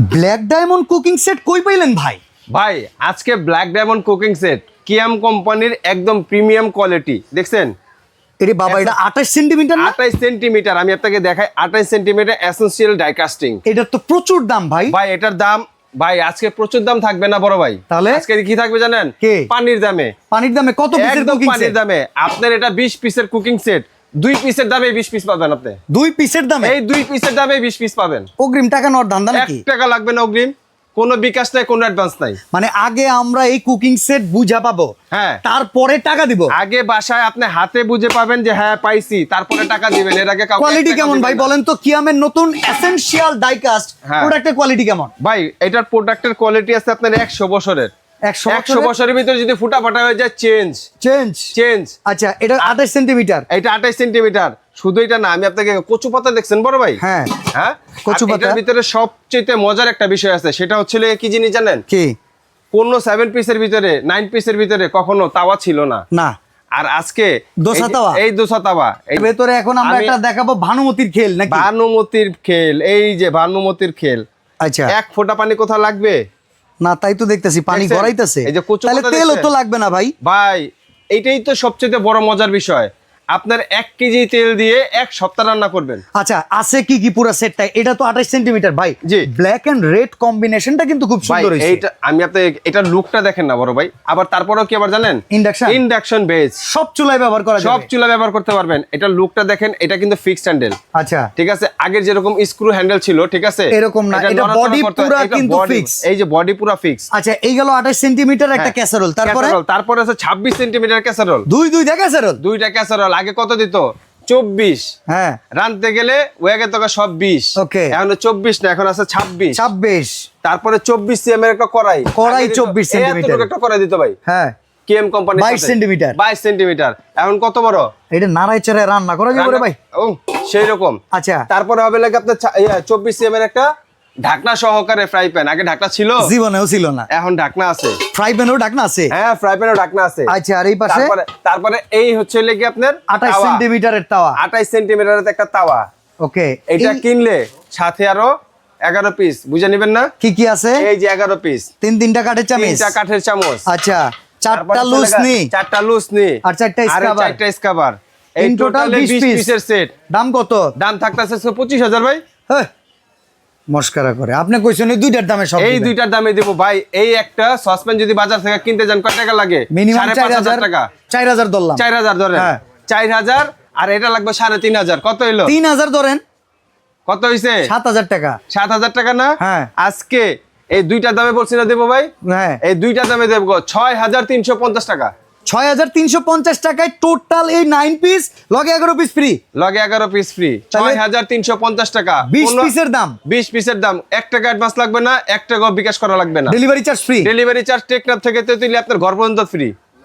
Black diamond cooking set কই পাইলেন ভাই? ভাই আজকে ব্ল্যাক ডায়মন্ড কুকিং সেট কিয়াম কোম্পানির একদম প্রিমিয়াম কোয়ালিটি দেখছেন। এরে বাবা, এটা 28 সেন্টিমিটার না? 28 সেন্টিমিটার, আমি আপনাকে দেখাই 28 সেন্টিমিটার এসেনশিয়াল ডাই কাস্টিং। এটার তো প্রচুর দাম ভাই। ভাই এটার দাম ভাই আজকে প্রচুর দাম থাকবে না বড় ভাই। তাহলে আজকে কি থাকবে জানেন? কি? পানির দামে। পানির দামে কত পিসের একদম কুকিং সেট? পানির দামে আপনার এটা 20 পিসের কুকিং সেট, 2 পিসের দামে 20 পিস পাবেন আপনি। 2 পিসের দামে? এই 2 পিসের দামে 20 পিস পাবেন। অগ্রিম টাকা নেওয়ার ধান্দা 1 নাকি? টাকা লাগবে না অগ্রিম, কোনো বিকাশ নাই, কোনো অ্যাডভান্স নাই। মানে আগে আমরা এই কুকিং সেট বুঝা পাবো, হ্যাঁ, তারপরে টাকা দিব। আগে বাসায় আপনি হাতে বুঝে পাবেন যে হ্যাঁ পাইছি, তারপরে টাকা দিবেন। এর আগে কাউকে কোয়ালিটি 1 টাকা কেমন দিবেন ভাই না। বলেন তো? কিয়ামের নতুন এসেনশিয়াল ডাইকাস্ট হ্যাঁ। প্রোডাক্টের কোয়ালিটি কেমন? ভাই এটার প্রোডাক্টের কোয়ালিটি আছে আপনার 100 বছরের। 100 বছরের ভিতরে যদি ফুটা ফাটা হয়ে যায় চেঞ্জ। চেঞ্জ। আচ্ছা, এটা 28 সেন্টিমিটার। এটা 28 সেন্টিমিটার। শুধু এটা না, আমি আপনাকে কচু পাতা দেখছেন বড় ভাই? হ্যাঁ হ্যাঁ, কচু পাতা। এটার ভিতরে সবচেয়ে মজার একটা বিষয় আছে, সেটা হচ্ছে কি জিনিস জানেন? কি? কোন 7 পিসের ভিতরে 9 পিসের ভিতরে কখনো তাওয়া ছিল না। না, আর আজকে দোসা তাওয়া। এই দোসা তাওয়া এর ভেতরে এখন আমরা আমি- একটা দেখাবো ভানুমতির খেল নাকি? ভানুমতির খেল, এই যে ভানুমতির খেল। আচ্ছা, এক ফোঁটা পানি কোথাও লাগবে না তাই তো দেখতেছি পানি দেখছেন? গড়াইতেছে। এই যে কচু তাহলে পাতা তেলও দেখছেন? তো লাগবে না ভাই? ভাই এইটাই তো সবচেয়ে বড় মজার বিষয়, আপনার 1 কেজি তেল দিয়ে 1 সপ্তাহ রান্না করবেন। আচ্ছা, আছে কি কি পুরো সেটটা? এটা তো 28 সেন্টিমিটার ভাই। জি। ব্ল্যাক এন্ড রেড কম্বিনেশনটা কিন্তু খুব ভাই সুন্দর হইছে। এইটা আমি আপনাকে এটার লুকটা দেখেন না বড় ভাই। আবার তারপরেও কি আবার জানেন? ইন্ডাকশন বেস, সব চুলায় ব্যবহার করা সব যাবে। চুলা ব্যবহার করতে পারবেন। এটার লুকটা দেখেন, এটা কিন্তু ফিক্সড হ্যান্ডেল। আচ্ছা, ঠিক আছে, আগের যেরকম স্ক্রু হ্যান্ডেল ছিল, ঠিক আছে, এরকম না, এটা নড়াচড়া body করতে হয়, পুরা এটা কিন্তু body- fix। এই যে বডি পুরা ফিক্স। আচ্ছা, এই গেল 28 সেন্টিমিটার একটা হ্যাঁ, ক্যাসারোল। তারপরে তারপরে আছে 26 সেন্টিমিটার ক্যাসারোল। দুই দেখা ক্যাসারোল। দুইটা ক্যাসারোল। আগে কত দিত? 24। হ্যাঁ, রানতে গেলে ওয়াগে তো সব 20। ওকে। এখন 24 না, এখন আছে 26। 26। তারপরে 24 সিএম এর একটা কড়াই। কড়াই আগে দিত 24 সেন্টিমিটার। এতটুকু একটা কড়াই দিত ভাই। হ্যাঁ, কেএম কোম্পানি 22 সেন্টিমিটার। 22 সেন্টিমিটার। এখন কত বড়? এটা নাড়াই চাড়াই রান্না করা যাবে রে ভাই। ও সেই রকম। আচ্ছা, তারপরে হবে লাগে আপনার 24 সিএম এর একটা ঢাকনা সহকারে ফ্রাই প্যান। আগে ঢাকনা ছিল? জীবনেও ছিল না। এখন ঢাকনা আছে। ফ্রাই প্যানেও ঢাকনা আছে? হ্যাঁ, ফ্রাই প্যানেও ঢাকনা আছে। আচ্ছা, আর এই পাশে তারপরে এই হচ্ছে লেগে আপনার 28 তাওয়া। সেন্টিমিটারের তাওয়া। 28 সেন্টিমিটারের একটা তাওয়া। ওকে, এটা কিনলে সাথে আরো 11 পিস বুঝে নেবেন না? কি কি আছে? এই যে 11 পিস, তিনটা কাঠের চামচ। 3টা কাঠের চামচ। আচ্ছা, তারপরে 4টা লুসনি, 4টা লুসনি, আর 4টা আর স্কাবার। 4টা স্কাবার। এই ইন টোটাল টোটালে 20 পিসের সেট। দাম কত? দাম থাকতেছে 25,000 ভাই। হ্যাঁ, মস্কারা করে। আপনি কইছেন এই দুইটার দামে সব এই দিবেন। দুইটার দামে দেব ভাই। এই একটা সসপ্যান যদি বাজার থেকে কিনতে যান কত টাকা লাগে? মিনিমাম 5,500 টাকা। 4000 ধরলাম। 4000 ধরেন। হ্যাঁ। 4000 আর এটা লাগবে 3,500। কত হইলো? 3000 ধরেন। কত হইছে? 7000 টাকা। 7,000 টাকা না? হ্যাঁ। আজকে এই দুইটার দামে বলছি না দেবো ভাই। হ্যাঁ, এই দুইটার দামে দেব 6,350 টাকা। 6350 টাকায় টোটাল এই 9 পিস লগে 11 পিস ফ্রি। লগে 11 পিস ফ্রি। তাহলে 6,350 টাকা। 20 পিসের দাম। 20 পিসের দাম। 1 টাকা অ্যাডভান্স লাগবে না, 1 টাকা বিকাশ করা লাগবে না। Delivery charge free. Delivery charge Teknaf থেকে তেতুলিয়া আপনার ঘর পর্যন্ত ফ্রি।